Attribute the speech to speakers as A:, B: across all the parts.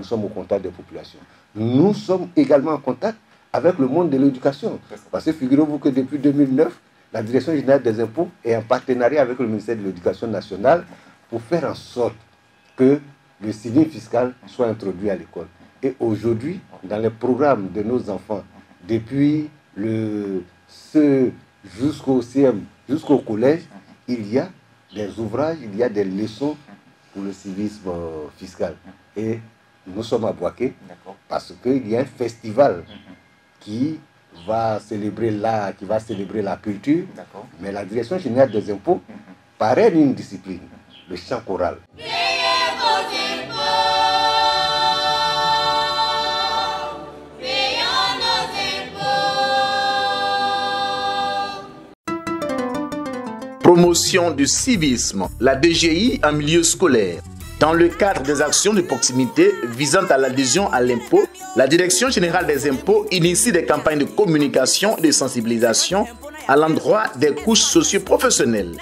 A: nous sommes au contact des populations. Nous sommes également en contact avec le monde de l'éducation. Parce que figurez-vous que depuis 2009, la Direction générale des impôts est en partenariat avec le ministère de l'Éducation nationale pour faire en sorte que le civisme fiscal soit introduit à l'école. Et aujourd'hui, dans les programmes de nos enfants, depuis le CE jusqu'au CM, jusqu'au collège, il y a des ouvrages, il y a des leçons pour le civisme fiscal. Et nous sommes à Boaké parce qu'il y a un festival qui va célébrer l'art, qui va célébrer la culture, mais la Direction générale des impôts parraine une discipline, le chant choral.
B: Promotion du civisme, la DGI en milieu scolaire. Dans le cadre des actions de proximité visant à l'adhésion à l'impôt, la Direction générale des impôts initie des campagnes de communication et de sensibilisation à l'endroit des couches socio-professionnelles.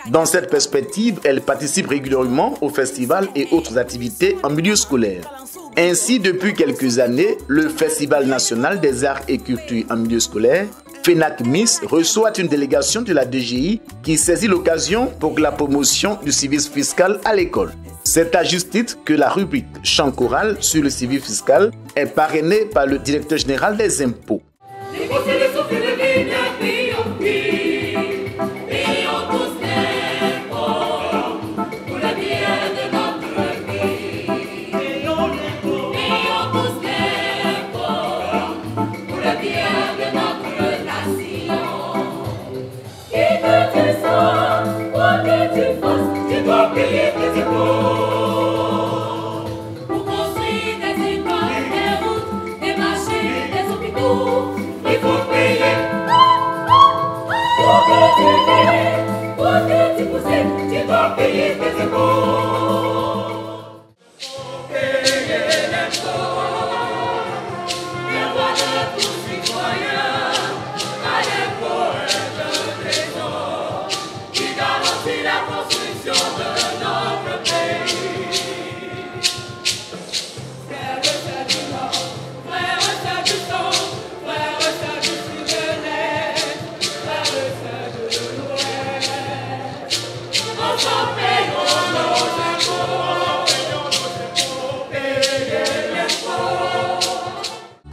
B: Dans cette perspective, elle participe régulièrement aux festivals et autres activités en milieu scolaire. Ainsi, depuis quelques années, le Festival national des arts et cultures en milieu scolaire, FENAC-MIS, reçoit une délégation de la DGI qui saisit l'occasion pour la promotion du civisme fiscal à l'école. C'est à juste titre que la rubrique chant choral sur le civisme fiscal est parrainée par le directeur général des impôts.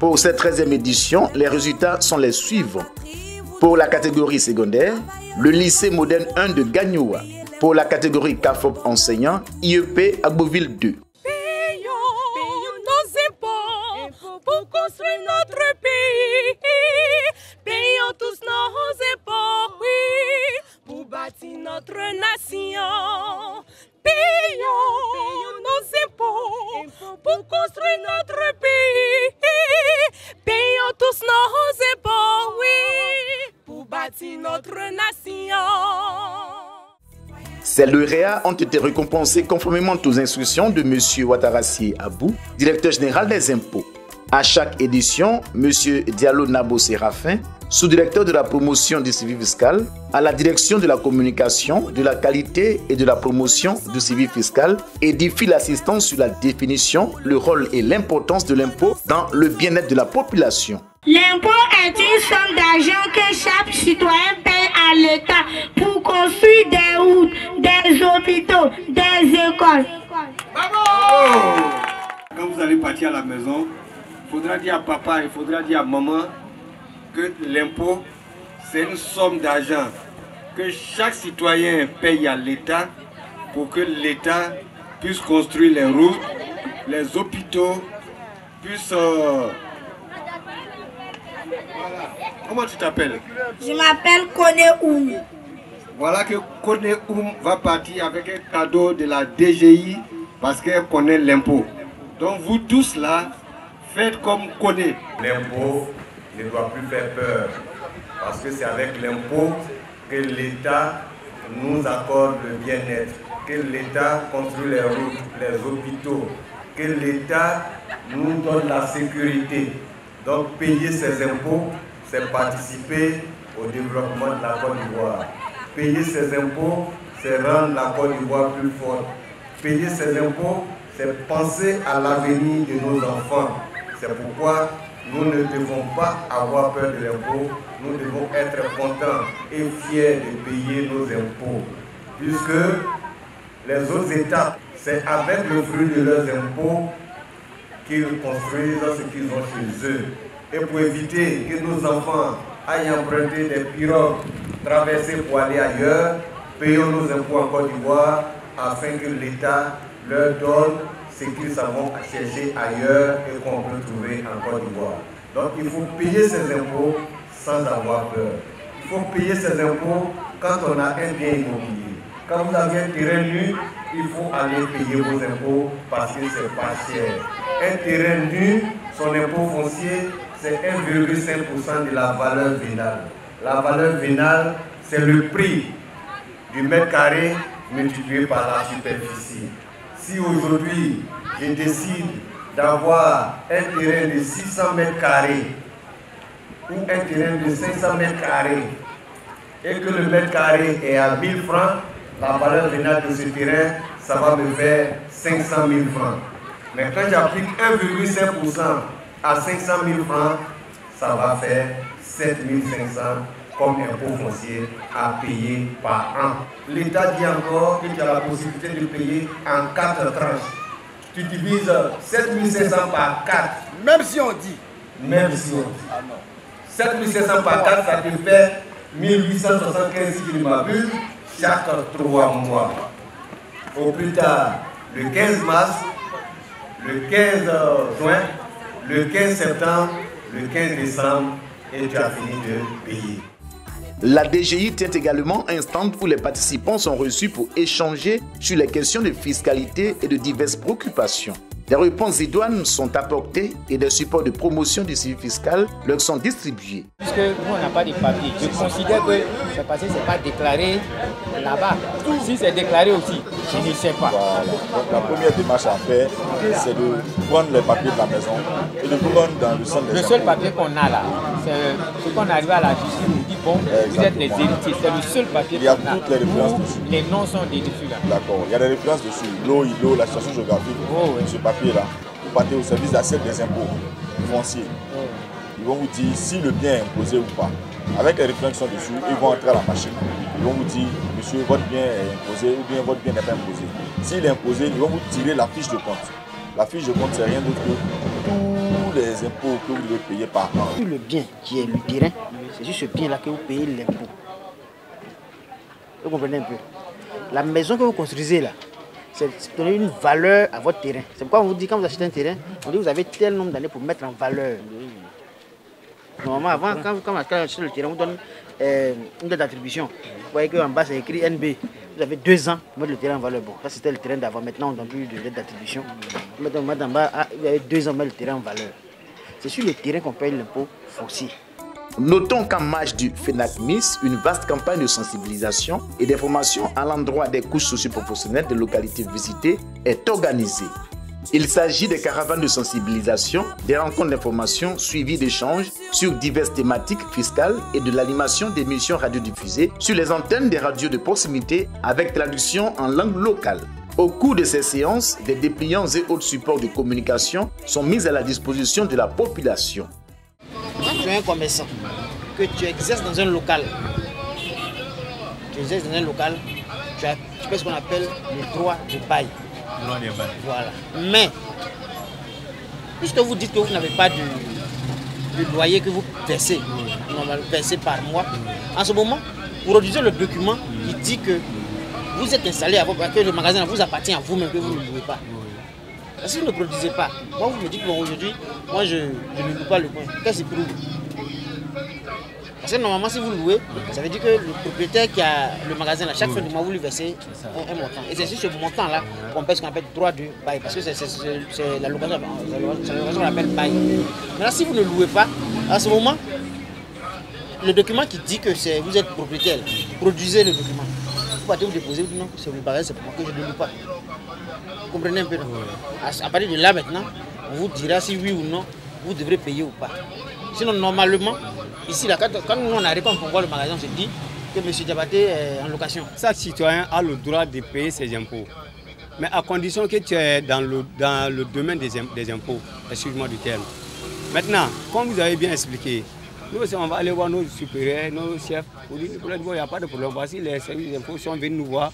B: Pour cette 13e édition, les résultats sont les suivants. Pour la catégorie secondaire, le lycée moderne 1 de Gagnoua. Pour la catégorie CAFOP enseignant, IEP Agboville 2.
C: Payons nos impôts pour construire notre pays. Payons tous nos impôts, oui, pour bâtir notre nation. Payons nos impôts pour construire notre pays. Payons tous nos impôts, oui, pour bâtir notre nation.
B: Ces lauréats ont été récompensés conformément aux instructions de M. Ouattarassié Abou, directeur général des impôts. À chaque édition, M. Diallo Nabo Séraphin, sous-directeur de la promotion du civisme fiscal, à la direction de la communication, de la qualité et de la promotion du civisme fiscal, édifie l'assistance sur la définition, le rôle et l'importance de l'impôt dans le bien-être de la population.
D: L'impôt est une somme d'argent que chaque citoyen paie à l'État pour construire des routes, des hôpitaux, des écoles.
E: Bravo! Quand vous allez partir à la maison, il faudra dire à papa, il faudra dire à maman que l'impôt, c'est une somme d'argent que chaque citoyen paye à l'État pour que l'État puisse construire les routes, les hôpitaux, puisse... Voilà. Comment tu t'appelles?
D: Je m'appelle Kone Oum.
E: Voilà que Kone Oum va partir avec un cadeau de la DGI parce qu'elle connaît l'impôt. Donc vous tous là, faites comme Kone.
F: L'impôt ne doit plus faire peur parce que c'est avec l'impôt que l'État nous accorde le bien-être, que l'État construit les routes, les hôpitaux, que l'État nous donne la sécurité. Donc payer ses impôts, c'est participer au développement de la Côte d'Ivoire. Payer ses impôts, c'est rendre la Côte d'Ivoire plus forte. Payer ses impôts, c'est penser à l'avenir de nos enfants. C'est pourquoi nous ne devons pas avoir peur de l'impôt, nous devons être contents et fiers de payer nos impôts. Puisque les autres étapes, c'est avec le fruit de leurs impôts qu'ils construisent ce qu'ils ont chez eux. Et pour éviter que nos enfants aillent emprunter des pirogues, traverser pour aller ailleurs, payons nos impôts en Côte d'Ivoire afin que l'État leur donne ce qu'ils savent chercher ailleurs et qu'on peut trouver en Côte d'Ivoire. Donc il faut payer ses impôts sans avoir peur. Il faut payer ses impôts quand on a un bien immobilier. Quand vous avez un terrain nu, il faut aller payer vos impôts parce que ce n'est pas cher. Un terrain nu, son impôt foncier, c'est 1,5% de la valeur vénale. La valeur vénale, c'est le prix du mètre carré multiplié par la superficie. Si aujourd'hui, je décide d'avoir un terrain de 600 mètres carrés ou un terrain de 500 mètres carrés et que le mètre carré est à 1000 francs, la valeur vénale de ce terrain, ça va me faire 500 000 francs. Mais quand j'applique 1,5% à 500 000 francs, ça va faire 7 500 comme impôt foncier à payer par an. L'État dit encore que tu as la possibilité de payer en 4 tranches. Tu divises 7 500 par 4.
E: Même si on dit.
F: Même si on dit. 7 500 par 4, ça te fait 1875 si je ne m'abuse, chaque 3 mois. Au plus tard, le 15 mars, le 15 juin, le 15 septembre, le 15 décembre, et tu as fini de payer.
B: La DGI tient également un stand où les participants sont reçus pour échanger sur les questions de fiscalité et de diverses préoccupations. Des réponses idoines sont apportées et des supports de promotion du suivi fiscal leur sont distribués.
G: Puisque nous, on n'a pas de papier, je considère que c'est parce que ce n'est pas déclaré là-bas. Si c'est déclaré aussi, je ne sais pas.
H: Voilà. Donc, la première démarche à faire, c'est de prendre les papiers de la maison et de prendre dans le centre des impôts.
G: Le seul papier qu'on a là, c'est ce qu'on arrive à la justice, nous dit bon, vous êtes les héritiers, c'est le seul papier qu'on a.
H: Il y a toutes les références dessus.
G: Les noms sont dessus là.
H: D'accord, il y a des références dessus, l'eau, la situation géographique, ce papier-là. Vous partez au service d'assiette des impôts fonciers. Ils vont vous dire si le bien est imposé ou pas. Avec les références qui sont dessus, ils vont entrer à la machine. Ils vont vous dire, monsieur, votre bien est imposé ou bien votre bien n'est pas imposé. S'il est imposé, ils vont vous tirer la fiche de compte. La fiche de compte, c'est rien d'autre que tous les impôts que vous devez payer par an.
I: Le bien qui est le terrain, c'est juste ce bien-là que vous payez l'impôt. Vous comprenez un peu? La maison que vous construisez là, c'est donner une valeur à votre terrain. C'est pourquoi on vous dit, quand vous achetez un terrain, on dit que vous avez tel nombre d'années pour mettre en valeur. Normalement, avant, quand vous achetez le terrain, on vous donne une date d'attribution. Vous voyez qu'en bas, c'est écrit NB. Vous avez 2 ans pour mettre le terrain en valeur. Bon, ça c'était le terrain d'avant. Maintenant, on ne donne plus de date d'attribution. Maintenant, on met en bas, vous avez 2 ans pour mettre le terrain en valeur. C'est sur le terrain qu'on paye l'impôt foncier.
B: Notons qu'en marge du FENACMIS, une vaste campagne de sensibilisation et d'information à l'endroit des couches socio-professionnelles des localités visitées est organisée. Il s'agit des caravanes de sensibilisation, des rencontres d'information suivies d'échanges sur diverses thématiques fiscales et de l'animation d'émissions radiodiffusées sur les antennes des radios de proximité avec traduction en langue locale. Au cours de ces séances, des dépliants et autres supports de communication sont mis à la disposition de la population.
I: Quand tu es un commerçant, que tu exerces dans un local, tu fais ce qu'on appelle le droit de bail. Voilà. Mais, puisque vous dites que vous n'avez pas de loyer que vous versez, versez par mois, en ce moment, vous rédigez le document qui dit que vous êtes installé à que le magasin vous appartient à vous-même, que vous ne louez pas. Si vous ne produisez pas, moi vous me dites que bon, aujourd'hui, moi je ne loue pas le coin. Qu'est-ce que c'est pour vous? Parce que normalement, si vous louez, ça veut dire que le propriétaire qui a le magasin, là, chaque fin du mois, vous lui versez un montant. Et c'est sur ce montant-là qu'on paie ce qu'on appelle droit de bail. Parce que c'est la location qu'on appelle bail. Maintenant, si vous ne louez pas, à ce moment, le document qui dit que vous êtes propriétaire, produisez le document. Vous partez vous déposer, vous dites non, c'est le bagage, c'est pour moi que je ne loue pas. Vous comprenez un peu, non? À partir de là, maintenant, on vous dira si oui ou non, vous devrez payer ou pas. Sinon, normalement, ici, là, quand nous on arrive, quand on voit le magasin, on se dit que M. Diabaté est en location.
J: Chaque citoyen a le droit de payer ses impôts. Mais à condition que tu es dans le domaine des impôts, excuse-moi du terme. Maintenant, comme vous avez bien expliqué, nous aussi on va aller voir nos supérieurs, nos chefs, pour dire bon, il n'y a pas de problème, voici les services des impôts sont venus nous voir,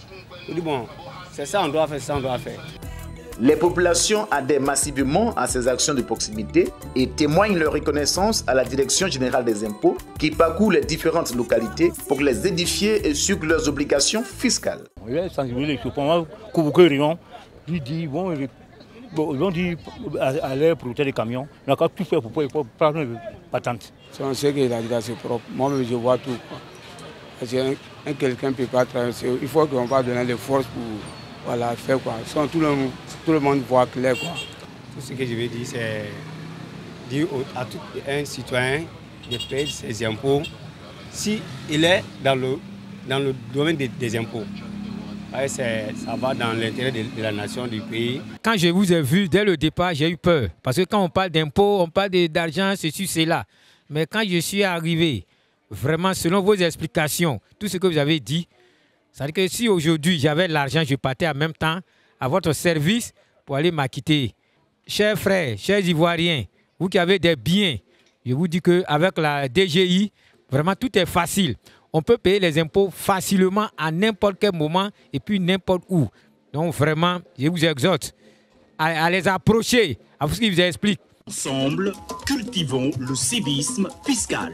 J: on dit bon, c'est ça on doit faire, ça on doit faire.
B: Les populations adhèrent massivement à ces actions de proximité et témoignent leur reconnaissance à la Direction générale des impôts qui parcourt les différentes localités pour les édifier et sur leurs obligations fiscales.
K: Il est sensibilisé, je pense que Rion lui dit bon, ils ont dit à l'air pour router les camions, on a quand tout fait pour prendre une patente.
J: On sait que la c'est propre, moi-même je vois tout. Parce que quelqu'un ne peut pas traverser, il faut qu'on va donner les forces pour voilà, faire quoi. Sans tout le monde voit clair quoi. Tout ce que je veux dire, c'est dire à tout un citoyen de payer ses impôts s'il est dans le domaine des impôts. Ouais, ça va dans l'intérêt de la nation, du pays.
G: Quand je vous ai vu dès le départ, j'ai eu peur. Parce que quand on parle d'impôts, on parle d'argent, ceci, cela. Mais quand je suis arrivé, vraiment, selon vos explications, tout ce que vous avez dit, c'est-à-dire que si aujourd'hui j'avais l'argent, je partais en même temps à votre service pour aller m'acquitter. Chers frères, chers Ivoiriens, vous qui avez des biens, je vous dis qu'avec la DGI, vraiment tout est facile. On peut payer les impôts facilement à n'importe quel moment et puis n'importe où. Donc vraiment, je vous exhorte à les approcher, à ce qu'ils vous expliquent.
L: Ensemble, cultivons le civisme fiscal.